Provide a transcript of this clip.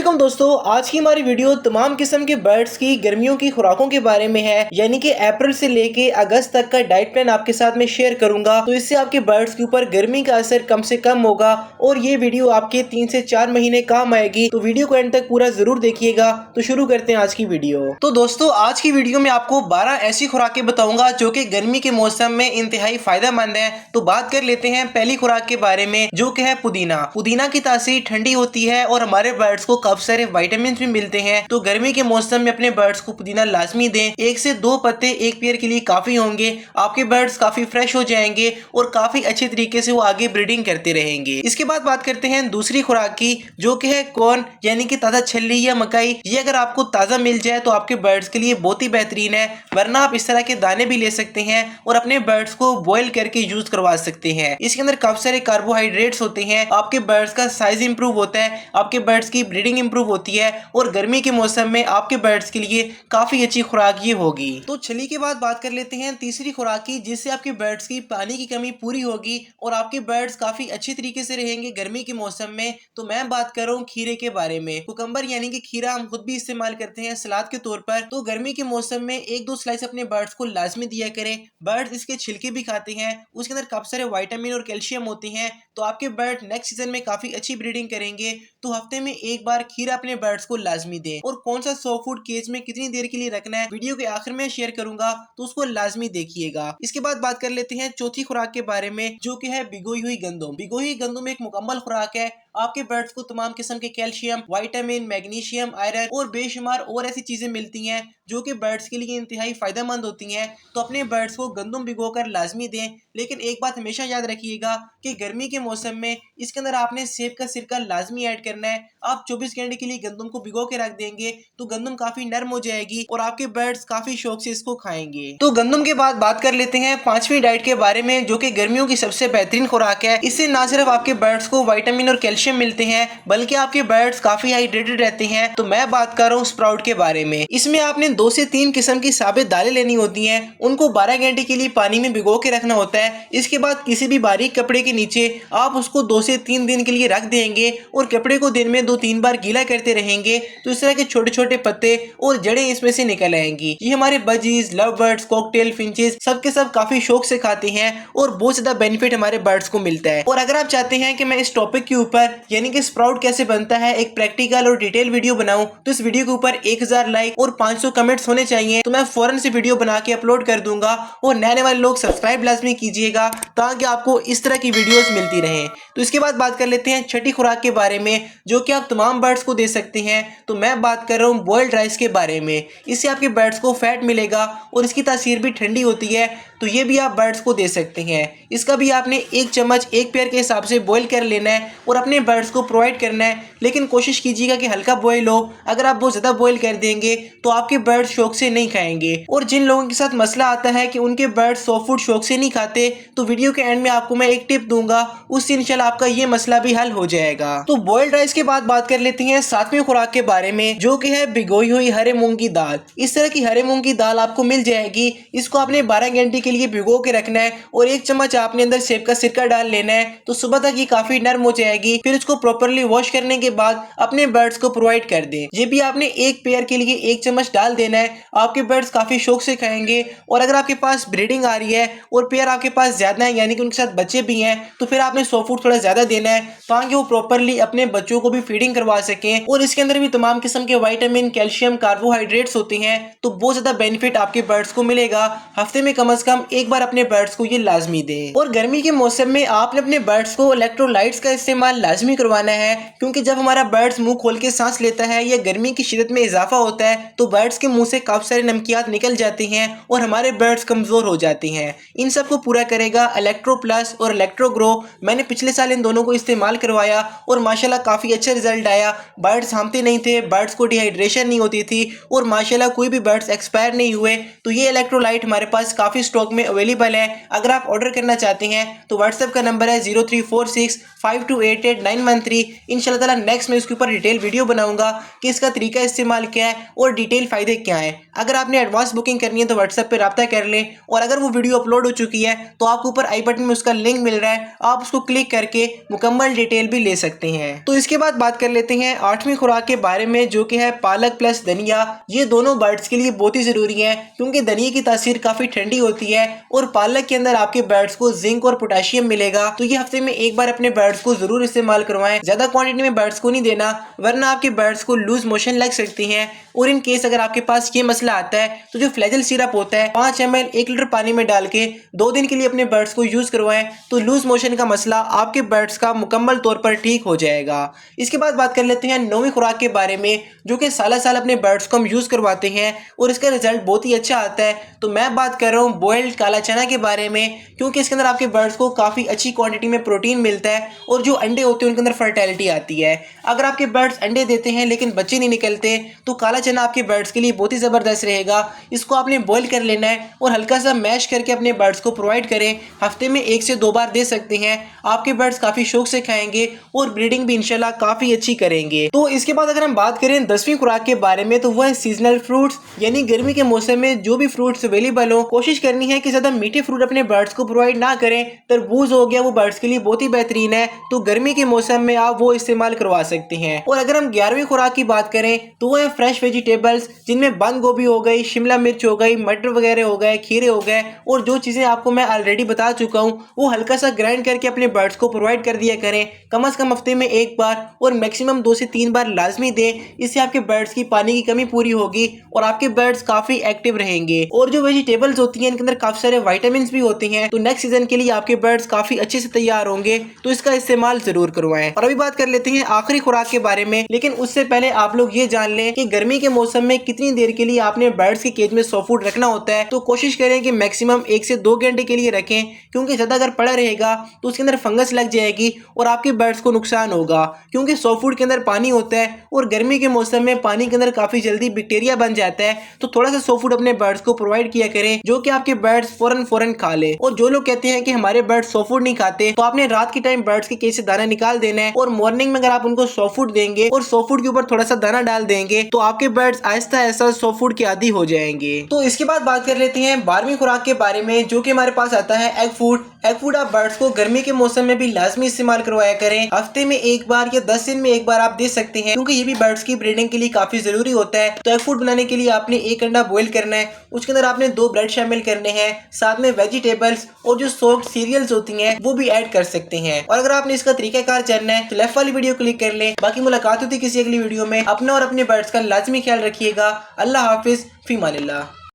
वालेकुम दोस्तों, आज की हमारी वीडियो तमाम किस्म के बर्ड्स की गर्मियों की खुराकों के बारे में है। यानी कि अप्रैल से लेके अगस्त तक का डाइट प्लान आपके साथ में शेयर करूंगा, तो इससे आपके बर्ड्स के ऊपर गर्मी का असर कम से कम होगा और ये वीडियो आपके 3 से 4 महीने काम आएगी। तो वीडियो को एंड तक पूरा जरूर देखिएगा। तो शुरू करते हैं आज की वीडियो। तो दोस्तों, आज की वीडियो में आपको 12 ऐसी खुराकें बताऊंगा जो कि गर्मी के मौसम में इंतहाई फायदेमंद है। तो बात कर लेते हैं पहली खुराक के बारे में, जो कि है पुदीना। पुदीना की तासीर ठंडी होती है और हमारे बर्ड्स को काफी सारे विटामिन भी मिलते हैं। तो गर्मी के मौसम में अपने बर्ड्स को पुदीना लाजमी दें। 1 से 2 पत्ते एक पेयर के लिए काफी होंगे। आपके बर्ड्स काफी फ्रेश हो जाएंगे और काफी अच्छे तरीके से वो आगे ब्रीडिंग करते रहेंगे। इसके बाद बात करते हैं दूसरी खुराक की, जो कि है कॉर्न, यानी कि ताजा छल्ली या मकई। ये अगर आपको ताजा मिल जाए तो आपके बर्ड्स के लिए बहुत ही बेहतरीन है, वरना आप इस तरह के दाने भी ले सकते हैं और अपने बर्ड्स को बॉयल करके यूज करवा सकते हैं। इसके अंदर काफी सारे कार्बोहाइड्रेट्स होते हैं। आपके बर्ड्स का साइज इंप्रूव होता है, आपके बर्ड्स की ब्रीडिंग इंप्रूव होती है और गर्मी के मौसम में आपके बर्ड्स के लिए काफी अच्छी खुराक ये होगी। तो छली के बाद बात कर लेते हैं तीसरी खुराक की, जिससे आपके बर्ड्स की पानी की कमी पूरी होगी और आपके बर्ड्स काफी अच्छी तरीके से रहेंगे गर्मी के मौसम में। तो मैं बात कर रहा हूँ खीरे के बारे में। कुकम्बर यानी कि खीरा हम खुद भी इस्तेमाल करते हैं सलाद के तौर पर। तो गर्मी के मौसम में 1-2 स्लाइस अपने बर्ड्स को लाजमी दिया करें। बर्ड्स इसके छिलके भी खाते हैं, उसके अंदर काफी सारे विटामिन और कैल्शियम होते हैं। तो आपके बर्ड नेक्स्ट सीजन में काफी अच्छी ब्रीडिंग करेंगे। तो हफ्ते में एक बार खीरा अपने बर्ड्स को लाजमी दें। और कौन सा सॉफ्ट फूड केज में कितनी देर के लिए रखना है वीडियो के आखिर में शेयर करूंगा, तो उसको लाजमी देखिएगा। इसके बाद बात कर लेते हैं चौथी खुराक के बारे में, जो कि है भिगोई हुई गंदम। भिगोई हुई गंदम एक मुकम्मल खुराक है। आपके बर्ड्स को तमाम किस्म के कैल्शियम, विटामिन, मैग्नीशियम, आयरन और बेशुमार और ऐसी चीजें मिलती हैं जो कि बर्ड्स के लिए इंतहाई फायदेमंद होती हैं। तो अपने बर्ड्स को गंदम भिगोकर लाजमी दें। लेकिन एक बात हमेशा याद रखिएगा कि गर्मी के मौसम में इसके अंदर आपने सेब का सिरका लाजमी ऐड करना है। आप 24 घंटे के लिए गंदम को भिगो के रख देंगे तो गंदम काफी नरम हो जाएगी और आपके बर्ड्स काफी शौक से इसको खाएंगे। तो गंदम के बाद बात कर लेते हैं 5वीं डाइट के बारे में, जो कि गर्मियों की सबसे बेहतरीन खुराक है। इससे ना सिर्फ आपके बर्ड्स को विटामिन और कैल्शियम मिलते हैं, बल्कि आपके बर्ड्स काफी हाइड्रेटेड रहते हैं। तो मैं बात कर रहा हूँ स्प्राउट के बारे में। इसमें आपने 2 से 3 किस्म की साबित दालें लेनी होती हैं। उनको 12 घंटे के लिए पानी में भिगो के रखना होता है। इसके बाद किसी भी बारीक कपड़े के नीचे आप उसको 2 से 3 दिन के लिए रख देंगे और कपड़े को दिन में 2-3 बार गीला करते रहेंगे। तो इस तरह के छोटे छोटे पत्ते और जड़ें इसमें से निकल आएंगी। ये हमारे budgies, love birds, cocktail, finches सबके सब काफी शौक से खाते हैं और बहुत ज्यादा बेनिफिट हमारे बर्ड्स को मिलता है। और अगर आप चाहते हैं कि मैं इस टॉपिक के ऊपर यानी कि स्प्राउट कैसे बनता है एक प्रैक्टिकल और डिटेल वीडियो बनाऊं, तो इस वीडियो के ऊपर 1000 लाइक और 500 कमेंट्स होने चाहिए। तो मैं फौरन से वीडियो बना के अपलोड कर दूंगा और नए आने वाले लोग सब्सक्राइब लाजमी कीजिएगा ताकि आपको इस तरह की वीडियोस मिलती रहे। तो इसके बाद बात कर लेते हैं छठी खुराक के बारे में, जो कि आप तमाम बर्ड्स को दे सकते हैं। तो मैं बात कर रहा हूँ बॉइल्ड राइस के बारे में। इससे आपके बर्ड्स को फैट मिलेगा और इसकी तासीर भी ठंडी होती है। तो ये भी आप बर्ड्स को दे सकते हैं। इसका भी आपने 1 चम्मच एक पेयर के हिसाब से बॉईल कर लेना है और अपने बर्ड्स को प्रोवाइड करना है। लेकिन कोशिश कीजिएगा कि हल्का बॉईल हो। अगर आप बहुत ज़्यादा बॉईल कर देंगे तो आपके बर्ड्स शौक से नहीं खाएंगे। और जिन लोगों के साथ मसला आता है कि उनके बर्ड्स सॉफ्ट फूड शौक से नहीं खाते, तो वीडियो के एंड में आपको मैं एक टिप दूंगा, उससे इंशाल्लाह आपका ये मसला भी हल हो जाएगा। तो बॉइल्ड राइस के बाद बात कर लेते हैं 7वीं खुराक के बारे में, जो कि है भिगोई हुई हरे मूंग की दाल। इस तरह की हरे मूंग की दाल आपको मिल जाएगी। इसको आपने 12 घंटे के लिए भिगो के रखना है और 1 चम्मच आपने अंदर सेब का सिरका डाल लेना है। तो सुबह तक ये काफी नरम हो जाएगी। फिर इसको प्रॉपर्ली वॉश करने के बाद अपने बर्ड्स को प्रोवाइड कर दें। ये भी आपने एक पेयर के लिए 1 चम्मच डाल देना है। आपके बर्ड्स काफी शौक से खाएंगे। और अगर आपके पास ब्रीडिंग आ रही है और पेयर आपके पास ज्यादा है, यानी कि उनके साथ बच्चे भी हैं, तो फिर आपने सॉफ्ट फूड थोड़ा ज्यादा देना है ताकि वो प्रॉपर्ली अपने बच्चों को भी फीडिंग करवा सकें। और इसके अंदर भी तमाम किस्म के विटामिन, कैल्शियम, कार्बोहाइड्रेट्स होते हैं। तो बहुत ज्यादा बेनिफिट आपके बर्ड्स को मिलेगा। हफ्ते में कम से कम एक बार अपने बर्ड्स को ये लाजमी दें। और गर्मी के मौसम में आपने अपने बर्ड्स को इलेक्ट्रोलाइट्स का इस्तेमाल लाजमी करवाना है, क्योंकि जब हमारा बर्ड्स मुंह खोल के सांस लेता है या गर्मी की शिद्दत में इजाफा होता है तो बर्ड्स के मुंह से काफी सारे नमकियात निकल जाते हैं और हमारे बर्ड्स कमजोर हो जाते हैं। इन सब को पूरा करेगा इलेक्ट्रो प्लस और इलेक्ट्रो ग्रो। मैंने पिछले साल इन दोनों को इस्तेमाल करवाया और माशाल्लाह काफी अच्छा रिजल्ट आया। बर्ड्स हामते नहीं थे, बर्ड्स को डिहाइड्रेशन नहीं होती थी और माशाल्लाह कोई भी बर्ड्स एक्सपायर नहीं हुए। तो ये इलेक्ट्रोलाइट हमारे पास काफी स्टॉक में अवेलेबल है। अगर आप ऑर्डर करना चाहते हैं तो व्हाट्सएप का नंबर है 034652889113। इंशाल्लाह ताला नेक्स्ट में इसके ऊपर डिटेल वीडियो बनाऊंगा कि इसका तरीका इस्तेमाल क्या है और डिटेल फ़ायदे क्या हैं। अगर आपने एडवांस बुकिंग करनी है तो व्हाट्सएप पे रब्ता कर लें, और अगर वो वीडियो अपलोड हो चुकी है तो आपको ऊपर आई बटन में उसका लिंक मिल रहा है, आप उसको क्लिक करके मुकम्मल डिटेल भी ले सकते हैं। तो इसके बाद बात कर लेते हैं 8वीं खुराक के बारे में, जो कि है पालक प्लस धनिया। ये दोनों बर्ड्स के लिए बहुत ही ज़रूरी है क्योंकि धनिया की तासीर काफ़ी ठंडी होती है और पालक के अंदर आपके बर्ड्स को जिंक और पोटेशियम मिलेगा। तो ये हफ्ते में एक बार अपने बर्ड्स को जरूर इस्तेमाल करवाएं। ज्यादा क्वांटिटी में बर्ड्स को नहीं देना, वरना आपके बर्ड्स को लूज मोशन लग सकती हैं। और इन केस अगर आपके पास ये मसला आता है तो जो फ्लैजल सिरप होता है 5 ml 1 लीटर पानी में डाल के 2 दिन के लिए अपने बर्ड्स को यूज करवाएं, तो लूज मोशन का मसला आपके बर्ड्स का मुकम्मल तौर पर ठीक हो जाएगा। इसके बाद बात कर लेते हैं 9वीं खुराक के बारे में, जो कि साल साल अपने बर्ड्स को हम यूज करवाते हैं और इसका रिजल्ट बहुत ही अच्छा आता है। तो मैं बात कर रहा हूँ बॉइल्ड काला चना के बारे में, क्योंकि इसके अंदर आपके बर्ड्स को काफ़ी अच्छी क्वांटिटी में प्रोटीन मिलता है और जो अंडे होते हैं उनके अंदर फर्टिलिटी आती है। अगर आपके बर्ड्स अंडे देते हैं लेकिन बच्चे नहीं निकलते तो काला चना आपके बर्ड्स के लिए बहुत ही ज़बरदस्त रहेगा। इसको आपने बॉईल कर लेना है और हल्का सा मैश करके अपने बर्ड्स को प्रोवाइड करें। हफ्ते में 1 से 2 बार दे सकते हैं। आपके बर्ड्स काफ़ी शौक से खाएंगे और ब्रीडिंग भी इंशाल्लाह काफ़ी अच्छी करेंगे। तो इसके बाद अगर हम बात करें 10वीं खुराक के बारे में, तो वह है सीजनल फ्रूट्स, यानी गर्मी के मौसम में जो भी फ्रूट्स अवेलेबल हो, कोशिश करनी है कि ज़्यादा मीठे फ्रूट अपने बर्ड्स को प्रोवाइड ना करें। तरबूज हो गया, वो बर्ड्स के लिए बहुत ही बेहतरीन है, तो गर्मी के मौसम में आप वो इस्तेमाल करवा सकते हैं। और अगर हम 11वीं खुराक की बात करें तो वो है फ्रेश वेजिटेबल्स, जिनमें बंद गोभी हो गई, शिमला मिर्च हो गई, मटर वगैरह हो गए, खीरे हो गए, और जो चीज़ें आपको मैं ऑलरेडी बता चुका हूँ वो हल्का सा ग्राइंड करके अपने बर्ड्स को प्रोवाइड कर दिया करें। कम से कम हफ्ते में 1 बार और मैक्सिमम 2 से 3 बार लाजमी दें। इससे आपके बर्ड्स की पानी की कमी पूरी होगी और आपके बर्ड्स काफ़ी एक्टिव रहेंगे। और जो वेजिटेबल्स होती हैं इनके अंदर काफ़ी सारे विटामिन भी होते हैं, तो नेक्स्ट सीजन के लिए आपके बर्ड्स काफ़ी अच्छे से तैयार होंगे, तो इसका इस्तेमाल जरूर करवाएं। और अभी बात कर लेते हैं आखिरी खुराक के बारे में, लेकिन उससे पहले आप लोग ये जान लें कि गर्मी के मौसम में कितनी देर के लिए आपने बर्ड्स की केज में सॉफ्ट फूड रखना होता है। तो कोशिश करें कि मैक्सिमम 1 से 2 घंटे के लिए रखें, क्योंकि ज़्यादा अगर पड़ा रहेगा तो उसके अंदर फंगस लग जाएगी और आपके बर्ड्स को नुकसान होगा, क्योंकि सॉफ्ट फूड के अंदर पानी होता है और गर्मी के मौसम में पानी के अंदर काफ़ी जल्दी बैक्टीरिया बन जाता है। तो थोड़ा सा सॉफ्ट फूड अपने बर्ड्स को प्रोवाइड किया करें, जो कि आपके बर्ड्स फौरन खा ले। और जो लोग कहते हैं कि हमारे बर्ड्स सॉफ्ट फूड नहीं खाते, तो आपने रात के टाइम बर्ड्स के केज से दाना निकाल देना है और मॉर्निंग में अगर आप उनको सॉफ्ट फूड देंगे और सॉफ्ट फूड के ऊपर थोड़ा सा दाना डाल देंगे तो आपके birds Aahista Aahista soft food के आदी हो जाएंगे। तो इसके बाद बात कर लेते हैं 12वीं खुराक के बारे में, जो कि हमारे पास आता है एग फूड। एग फूड आप बर्ड्स को गर्मी के मौसम में भी लाजमी इस्तेमाल करवाया करें। हफ्ते में 1 बार या 10 दिन में 1 बार आप दे सकते हैं, क्योंकि ये भी बर्ड्स की ब्रीडिंग के लिए काफी जरूरी होता है। तो एग फूड बनाने के लिए आपने 1 अंडा बॉईल करना है, उसके अंदर आपने 2 ब्रेड शामिल करने हैं, साथ में वेजिटेबल्स और जो सोक्ड सीरियल्स होती हैं वो भी ऐड कर सकते हैं। और अगर आपने इसका तरीकाकार जानना है तो लेफ्ट वाली वीडियो क्लिक कर लें। बाकी मुलाकात होती किसी अगली वीडियो में। अपना और अपने बर्ड्स का लाजमी ख्याल रखिएगा। अल्लाह हाफिज, फी मानिल्लाह।